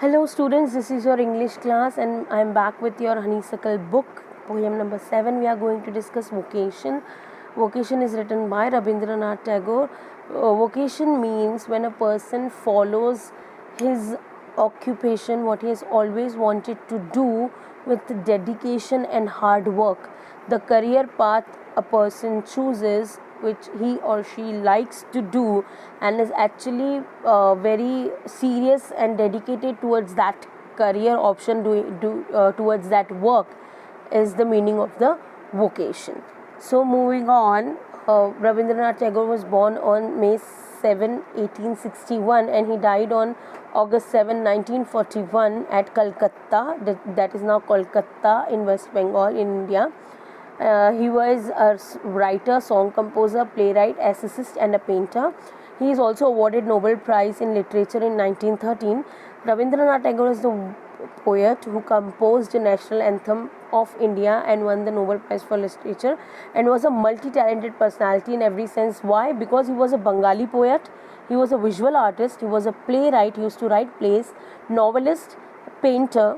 Hello students, this is your English class and I am back with your Honeysuckle book, poem number 7. We are going to discuss vocation. Vocation is written by Rabindranath Tagore. Vocation means when a person follows his occupation, what he has always wanted to do with dedication and hard work. The career path a person chooses which he or she likes to do and is actually very serious and dedicated towards that career option towards that work is the meaning of the vocation. So moving on, Rabindranath Tagore was born on May 7, 1861 and he died on August 7, 1941 at Calcutta, that is now Kolkata in West Bengal in India. He was a writer, song composer, playwright, essayist and a painter. He is also awarded Nobel Prize in Literature in 1913. Rabindranath Tagore is the poet who composed the national anthem of India and won the Nobel Prize for Literature and was a multi-talented personality in every sense. Why? Because he was a Bengali poet, he was a visual artist, he was a playwright, he used to write plays, novelist, painter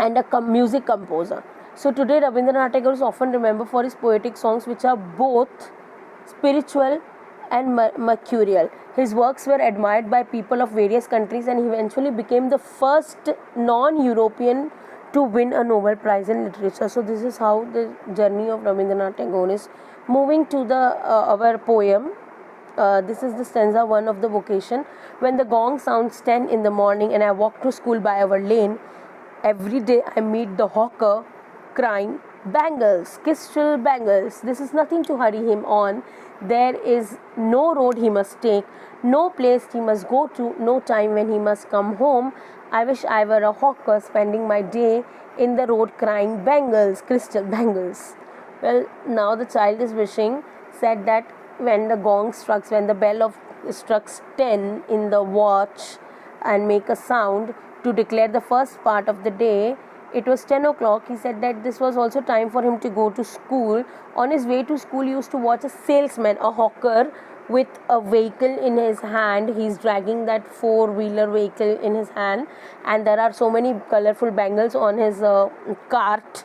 and a music composer. So today Rabindranath Tagore is often remembered for his poetic songs which are both spiritual and mercurial. His works were admired by people of various countries and he eventually became the first non-European to win a Nobel Prize in Literature. So this is how the journey of Rabindranath Tagore is. Moving to our poem. This is the stanza 1 of the vocation. When the gong sounds 10 in the morning and I walk to school by our lane, every day I meet the hawker crying, "Bangles, crystal bangles." This is nothing to hurry him on. There is no road he must take, no place he must go to, no time when he must come home. I wish I were a hawker spending my day in the road crying, "Bangles, crystal bangles." Well, now the child is wishing, said that when the gong strikes, when the bell of strikes 10 in the watch and make a sound to declare the first part of the day, it was 10 o'clock. He said that this was also time for him to go to school. On his way to school, he used to watch a salesman, a hawker, with a vehicle in his hand. He's dragging that four-wheeler vehicle in his hand, and there are so many colorful bangles on his cart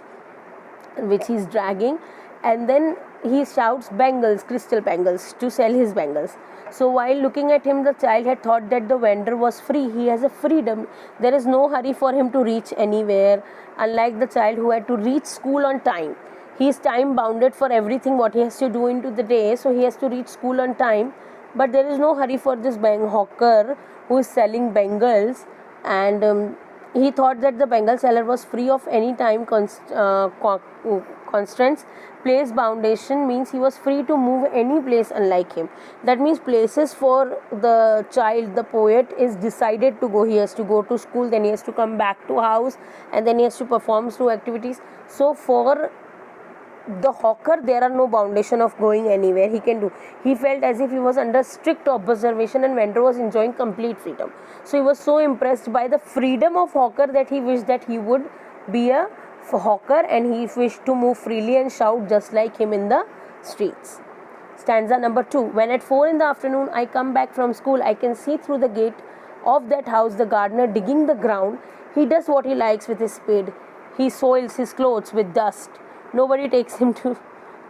which he's dragging, and then he shouts, "Bangles, crystal bangles," to sell his bangles. So while looking at him, the child had thought that the vendor was free. He has a freedom. There is no hurry for him to reach anywhere, unlike the child who had to reach school on time. He is time bounded for everything what he has to do into the day, so he has to reach school on time. But there is no hurry for this hawker who is selling bangles, and he thought that the bengal seller was free of any time constraints. Place boundation means he was free to move any place unlike him. That means places for the child, the poet, is decided to go. He has to go to school, then he has to come back to house, and then he has to perform through activities. So for the hawker, there are no boundation of going anywhere. He can do. He felt as if he was under strict observation and vendor was enjoying complete freedom. So he was so impressed by the freedom of hawker that he wished that he would be a hawker, and he wished to move freely and shout just like him in the streets. Stanza number 2. When at 4 in the afternoon I come back from school, I can see through the gate of that house the gardener digging the ground. He does what he likes with his spade. He soils his clothes with dust. Nobody takes him to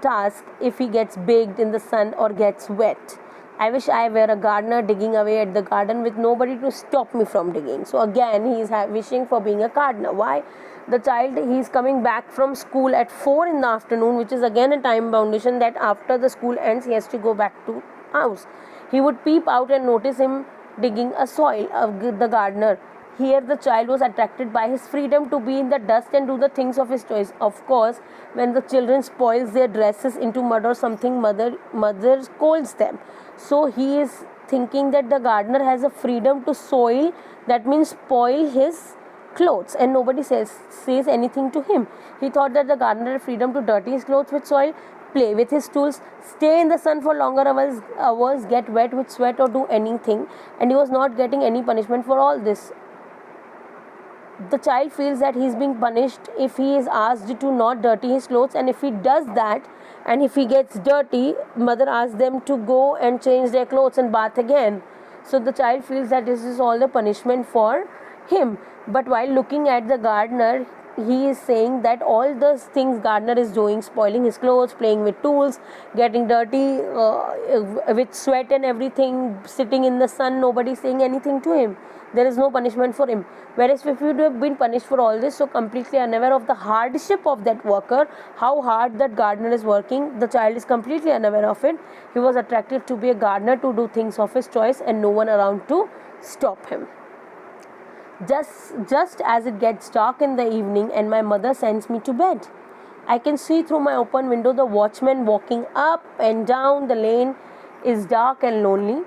task if he gets baked in the sun or gets wet. I wish I were a gardener digging away at the garden with nobody to stop me from digging. So again, he is wishing for being a gardener. Why? The child, he is coming back from school at 4 in the afternoon, which is again a time boundation that after the school ends, he has to go back to house. He would peep out and notice him digging a soil of the gardener. Here the child was attracted by his freedom to be in the dust and do the things of his choice. Of course, when the children spoils their dresses into mud or something, mother scolds them. So he is thinking that the gardener has a freedom to soil, that means spoil his clothes, and nobody says anything to him. He thought that the gardener had freedom to dirty his clothes with soil, play with his tools, stay in the sun for longer hours, get wet with sweat or do anything, and he was not getting any punishment for all this. The child feels that he is being punished if he is asked to not dirty his clothes, and if he does that and if he gets dirty, mother asks them to go and change their clothes and bath again. So the child feels that this is all the punishment for him. But while looking at the gardener, he is saying that all those things gardener is doing, spoiling his clothes, playing with tools, getting dirty with sweat and everything, sitting in the sun, nobody saying anything to him. There is no punishment for him. Whereas if you would have been punished for all this, so completely unaware of the hardship of that worker, how hard that gardener is working, the child is completely unaware of it. He was attracted to be a gardener, to do things of his choice, and no one around to stop him. Just as it gets dark in the evening and my mother sends me to bed, I can see through my open window the watchman walking up and down. The lane is dark and lonely,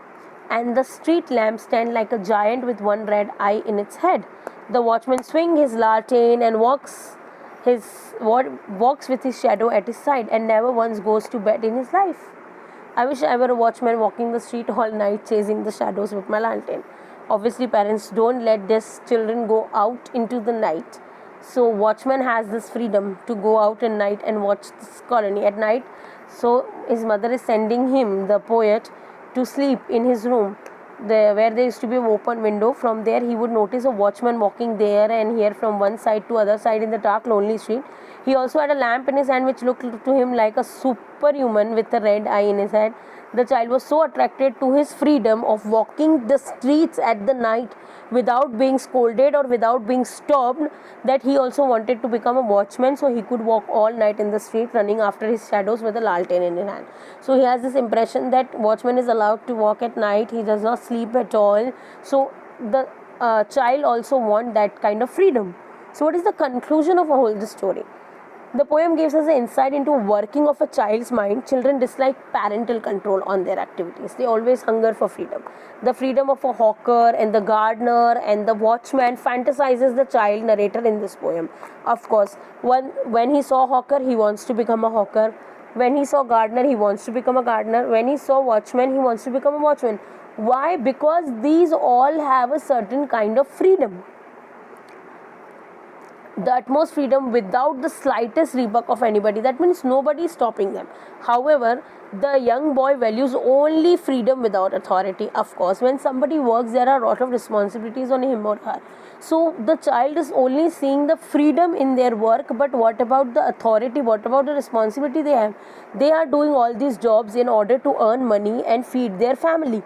and the street lamps stand like a giant with one red eye in its head. The watchman swings his lantern and walks with his shadow at his side, and never once goes to bed in his life. I wish I were a watchman walking the street all night chasing the shadows with my lantern. Obviously, parents don't let their children go out into the night. So watchman has this freedom to go out at night and watch this colony at night. So his mother is sending him, the poet, to sleep in his room, where there used to be an open window. From there he would notice a watchman walking there and here from one side to other side in the dark lonely street. He also had a lamp in his hand which looked to him like a superhuman with a red eye in his head. The child was so attracted to his freedom of walking the streets at the night without being scolded or without being stopped, that he also wanted to become a watchman, so he could walk all night in the street running after his shadows with a lantern in his hand. So he has this impression that watchman is allowed to walk at night, he does not sleep at all. So the child also wants that kind of freedom. So what is the conclusion of all this story? The poem gives us an insight into working of a child's mind. Children dislike parental control on their activities. They always hunger for freedom. The freedom of a hawker and the gardener and the watchman fantasizes the child narrator in this poem. Of course, when he saw hawker, he wants to become a hawker. When he saw gardener, he wants to become a gardener. When he saw watchman, he wants to become a watchman. Why? Because these all have a certain kind of freedom. The utmost freedom without the slightest rebuke of anybody. That means nobody is stopping them. However, the young boy values only freedom without authority. Of course, when somebody works, there are a lot of responsibilities on him or her. So the child is only seeing the freedom in their work, but what about the authority? What about the responsibility they have? They are doing all these jobs in order to earn money and feed their family,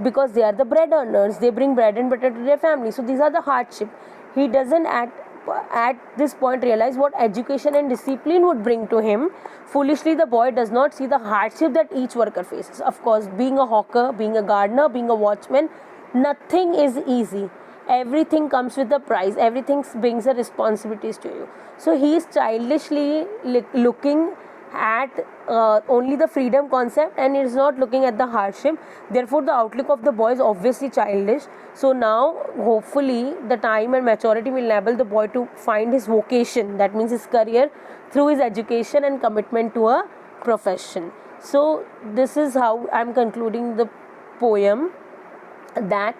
because they are the bread earners. They bring bread and butter to their family. So these are the hardship. He doesn't at this point realize what education and discipline would bring to him. Foolishly, the boy does not see the hardship that each worker faces. Of course, being a hawker, being a gardener, being a watchman, nothing is easy. Everything comes with a price. Everything brings the responsibilities to you. So he is childishly looking at only the freedom concept, and is not looking at the hardship. Therefore, the outlook of the boy is obviously childish. So now, hopefully, the time and maturity will enable the boy to find his vocation, that means his career, through his education and commitment to a profession. So this is how I am concluding the poem, that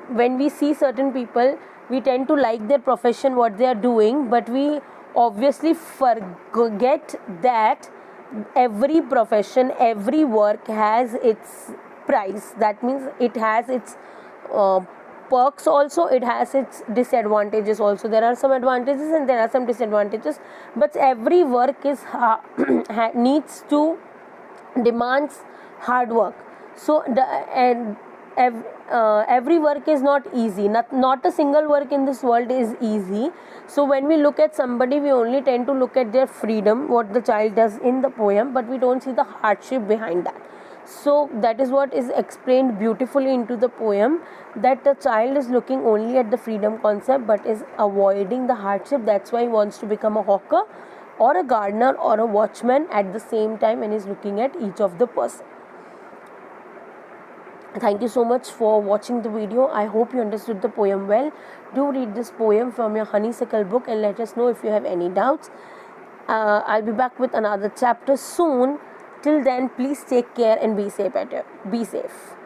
when we see certain people, we tend to like their profession, what they are doing, but we obviously forget that every profession, every work has its price. That means it has its perks also, it has its disadvantages also. There are some advantages and there are some disadvantages, but every work is needs to demands hard work. So every work is not easy. Not a single work in this world is easy. So when we look at somebody, we only tend to look at their freedom, what the child does in the poem, but we don't see the hardship behind that. So that is what is explained beautifully into the poem, that the child is looking only at the freedom concept but is avoiding the hardship. That's why he wants to become a hawker or a gardener or a watchman at the same time, and is looking at each of the person. Thank you so much for watching the video. I hope you understood the poem well. Do read this poem from your Honeysuckle book and let us know if you have any doubts. I'll be back with another chapter soon. Till then, please take care and be safe.